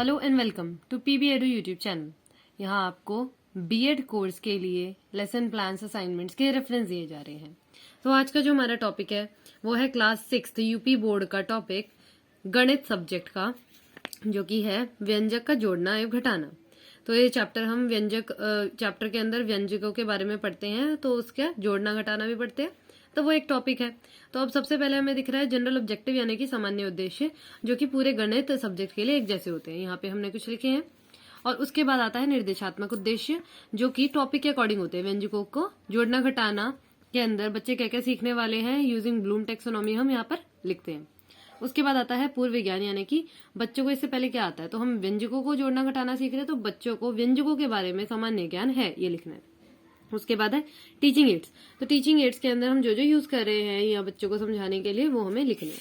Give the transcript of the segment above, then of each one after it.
Hello and welcome to PB edu YouTube channel. यहाँ आपको B Ed course के लिए लेसन प्लान्स असाइनमेंट्स के रेफरेंस दिए जा रहे हैं। तो आज का जो हमारा टॉपिक है वो है क्लास 6 यूपी बोर्ड का टॉपिक गणित सब्जेक्ट का, जो कि है व्यंजक का जोड़ना एवं घटाना। तो ये चैप्टर हम चैप्टर के अंदर व्यंजकों के बारे में पढ़ते हैं, तो उसका जोड़ना घटाना भी पढ़ते हैं। तो वो एक टॉपिक है। तो अब सबसे पहले हमें दिख रहा है जनरल ऑब्जेक्टिव यानी कि सामान्य उद्देश्य, जो कि पूरे गणित सब्जेक्ट के लिए एक जैसे होते हैं। यहाँ पे हमने कुछ लिखे हैं। और उसके बाद आता है निर्देशात्मक उद्देश्य, जो कि टॉपिक के अकॉर्डिंग होते हैं। व्यंजकों को जोड़ना घटाना के अंदर बच्चे क्या क्या सीखने वाले हैं यूजिंग ब्लूम टेक्सोनॉमी हम यहाँ पर लिखते हैं। उसके बाद आता है पूर्व विज्ञान, यानी कि बच्चों को इससे पहले क्या आता है। तो हम व्यंजकों को जोड़ना घटाना सीख रहे हैं, तो बच्चों को व्यंजकों के बारे में सामान्य ज्ञान है ये लिखना है। उसके बाद है टीचिंग एड्स। तो टीचिंग एड्स के अंदर हम जो जो यूज कर रहे हैं या बच्चों को समझाने के लिए वो हमें लिखने हैं।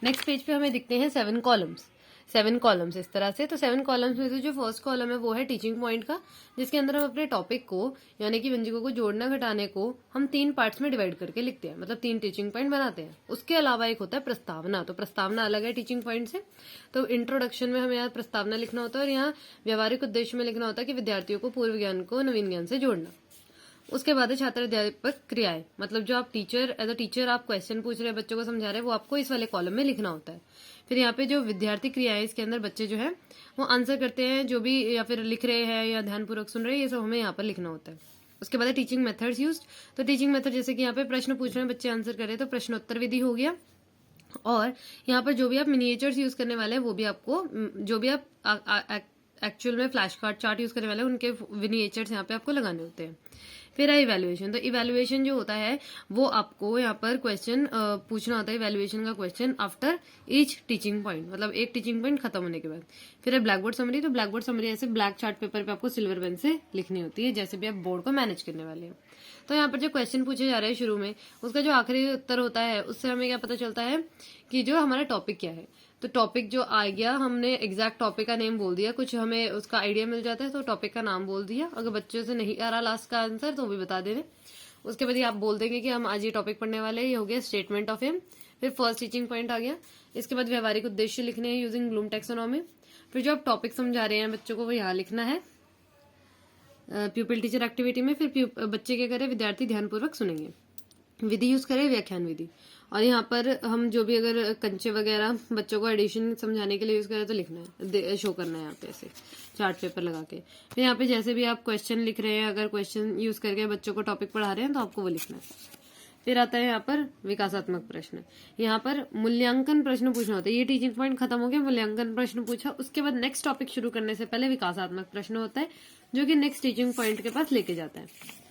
नेक्स्ट पेज पे हमें दिखते हैं 7 कॉलम्स इस तरह से। तो 7 कॉलम्स में से जो फर्स्ट कॉलम है वो है टीचिंग पॉइंट का, जिसके अंदर हम अपने टॉपिक को यानी कि व्यंजकों को जोड़ना घटाने को हम 3 पार्ट्स में डिवाइड करके लिखते हैं, मतलब 3 टीचिंग पॉइंट बनाते हैं। उसके अलावा एक होता है प्रस्तावना। तो प्रस्तावना अलग है टीचिंग पॉइंट से। तो इंट्रोडक्शन में हमें यहाँ प्रस्तावना लिखना होता है और यहाँ व्यवहारिक उद्देश्य में लिखना होता है कि विद्यार्थियों को पूर्व ज्ञान को नवीन ज्ञान से जोड़ना। उसके बाद है छात्र अध्यापक क्रियाएं, मतलब जो आप एज अ टीचर आप क्वेश्चन पूछ रहे हैं, बच्चों को समझा रहे हैं, वो आपको इस वाले कॉलम में लिखना होता है। फिर यहाँ पे जो विद्यार्थी क्रियाएं, इसके अंदर बच्चे जो है वो आंसर करते हैं, जो भी या फिर लिख रहे हैं या ध्यानपूर्वक सुन रहे हैं, ये सब हमें यहाँ पर लिखना होता है। उसके बाद है टीचिंग मेथड्स यूज्ड। तो टीचिंग मेथड जैसे कि यहाँ पे प्रश्न पूछ रहे हैं, बच्चे आंसर कर रहे हैं, तो प्रश्नोत्तर विधि हो गया। और यहाँ पर जो भी आप मिनिएचर्स यूज करने वाले हैं, वो भी आपको जो भी आप एक्चुअल में फ्लैश कार्ड चार्ट यूज करने वाले हैं, उनके मिनिएचर्स यहाँ पे आपको लगाने होते हैं। फिर है इवैल्यूएशन। तो इवैल्यूएशन जो होता है वो आपको यहाँ पर क्वेश्चन पूछना होता है, इवैल्यूएशन का question after each teaching point, मतलब एक टीचिंग पॉइंट खत्म होने के बाद। फिर है ब्लैक बोर्ड समरी। तो ब्लैक बोर्ड समरी ऐसे ब्लैक चार्ट पेपर पे आपको सिल्वर पेन से लिखनी होती है, जैसे भी आप बोर्ड को मैनेज करने वाले हैं। तो यहाँ पर जो क्वेश्चन पूछे जा रहे हैं शुरू में, उसका जो आखिरी उत्तर होता है, उससे हमें क्या पता चलता है कि जो हमारा टॉपिक क्या है। तो टॉपिक जो आ गया, हमने एग्जैक्ट टॉपिक का नेम बोल दिया, कुछ हमें उसका आइडिया मिल जाता है, तो टॉपिक का नाम बोल दिया। अगर बच्चों से नहीं आ रहा लास्ट का आंसर तो भी बता दे रहे। उसके बाद आप बोल देंगे कि हम आज ये टॉपिक पढ़ने वाले हैं, ये हो गया स्टेटमेंट ऑफ एम। फिर फर्स्ट टीचिंग पॉइंट आ गया। इसके बाद व्यवहारिक उद्देश्य लिखने हैं यूजिंग ब्लूम टेक्सोनॉमी। फिर जो आप टॉपिक समझा रहे हैं बच्चों को, वो यहाँ लिखना है प्यूपिल टीचर एक्टिविटी में। फिर बच्चे क्या करें, विद्यार्थी ध्यानपूर्वक सुनेंगे। विधि यूज करें व्याख्यान विधि। और यहाँ पर हम जो भी अगर कंचे वगैरह बच्चों को एडिशन समझाने के लिए यूज करें तो लिखना है, शो करना है यहाँ पे ऐसे चार्ट पेपर लगा के। फिर यहाँ पे जैसे भी आप क्वेश्चन लिख रहे हैं, अगर क्वेश्चन यूज करके बच्चों को टॉपिक पढ़ा रहे हैं तो आपको वो लिखना है। फिर आता है यहाँ पर विकासात्मक प्रश्न। यहाँ पर मूल्यांकन प्रश्न पूछना होता है। ये टीचिंग पॉइंट खत्म हो गया, मूल्यांकन प्रश्न पूछा। उसके बाद नेक्स्ट टॉपिक शुरू करने से पहले विकासात्मक प्रश्न होता है, जो कि नेक्स्ट टीचिंग पॉइंट के पास लेके जाता है।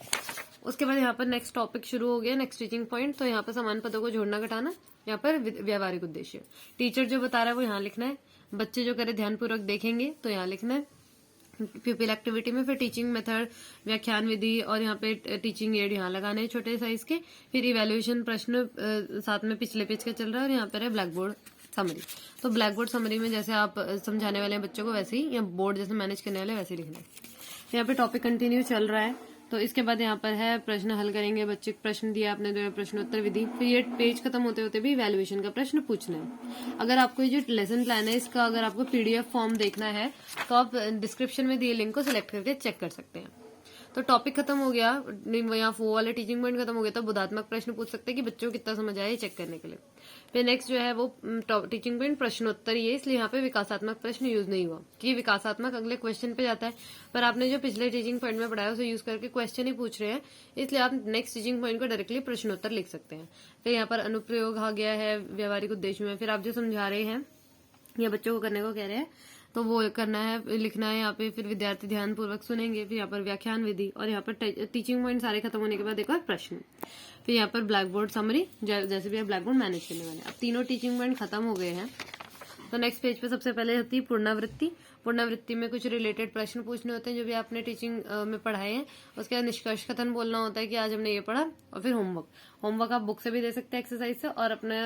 उसके बाद यहाँ पर नेक्स्ट टॉपिक शुरू हो गया, नेक्स्ट टीचिंग पॉइंट। तो यहाँ पर समान पदों को जोड़ना घटाना, यहाँ पर व्यवहारिक उद्देश्य। टीचर जो बता रहा है वो यहाँ लिखना है, बच्चे जो करे ध्यानपूर्वक देखेंगे तो यहाँ लिखना है प्यूपिल एक्टिविटी में। फिर टीचिंग मेथड, व्याख्यान विधि, और यहाँ पे टीचिंग एड यहाँ लगाने हैं छोटे साइज के। फिर इवैल्यूएशन प्रश्न साथ में पिछले पेज का चल रहा है। और यहाँ पर है ब्लैक बोर्ड समरी। तो ब्लैक बोर्ड समरी में जैसे आप समझाने वाले हैं बच्चों को, वैसे ही या बोर्ड जैसे मैनेज करने वाले वैसे ही लिखना है। यहाँ पे टॉपिक कंटिन्यू चल रहा है। तो इसके बाद यहाँ पर है प्रश्न हल करेंगे बच्चे। प्रश्न दिया आपने तो प्रश्नोत्तर विधि। फिर ये पेज खत्म होते होते भी इवैल्यूएशन का प्रश्न पूछना है। अगर आपको ये जो लेसन प्लान है इसका अगर आपको पीडीएफ फॉर्म देखना है तो आप डिस्क्रिप्शन में दिए लिंक को सिलेक्ट करके चेक कर सकते हैं। तो टॉपिक खत्म हो गया, यहाँ वो वाले टीचिंग पॉइंट खत्म हो गया, तो बोधात्मक प्रश्न पूछ सकते हैं कि बच्चों को कितना समझ आया चेक करने के लिए। फिर नेक्स्ट जो है वो टीचिंग पॉइंट प्रश्नोत्तर, ये इसलिए यहाँ पे विकासात्मक प्रश्न यूज नहीं हुआ कि विकासात्मक अगले क्वेश्चन पे जाता है, पर आपने जो पिछले टीचिंग पॉइंट में पढ़ाया उसे यूज करके क्वेश्चन ही पूछ रहे हैं, इसलिए आप नेक्स्ट टीचिंग पॉइंट को डायरेक्टली प्रश्नोत्तर लिख सकते हैं। फिर यहाँ पर अनुप्रयोग आ गया है व्यवहारिक उद्देश्य में। फिर आप जो समझा रहे हैं या बच्चों को करने को कह रहे हैं तो वो करना है, लिखना है यहाँ पे। फिर विद्यार्थी ध्यानपूर्वक सुनेंगे। फिर यहाँ पर व्याख्यान विधि, और यहाँ पर टीचिंग पॉइंट सारे खत्म होने के बाद एक और प्रश्न। फिर यहाँ पर ब्लैक बोर्ड समरी, जैसे भी आप ब्लैक बोर्ड मैनेज करने वाले। अब तीनों टीचिंग पॉइंट खत्म हो गए हैं। तो नेक्स्ट पेज पे सबसे पहले होती है पुनरावृत्ति। पुनरावृत्ति में कुछ रिलेटेड प्रश्न पूछने होते हैं जो भी आपने टीचिंग में पढ़ाए हैं। उसके बाद निष्कर्ष कथन बोलना होता है कि आज हमने ये पढ़ा। और फिर होमवर्क आप बुक से भी दे सकते हैं एक्सरसाइज से, और अपने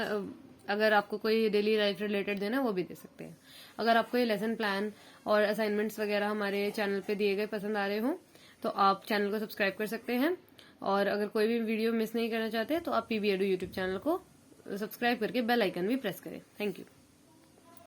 अगर आपको कोई डेली लाइफ रिलेटेड देना है वो भी दे सकते हैं। अगर आपको ये लेसन प्लान और असाइनमेंट्स वगैरह हमारे चैनल पे दिए गए पसंद आ रहे हो तो आप चैनल को सब्सक्राइब कर सकते हैं। और अगर कोई भी वीडियो मिस नहीं करना चाहते तो आप पीबी एडू यूट्यूब चैनल को सब्सक्राइब करके बेल आइकन भी प्रेस करें। Thank you.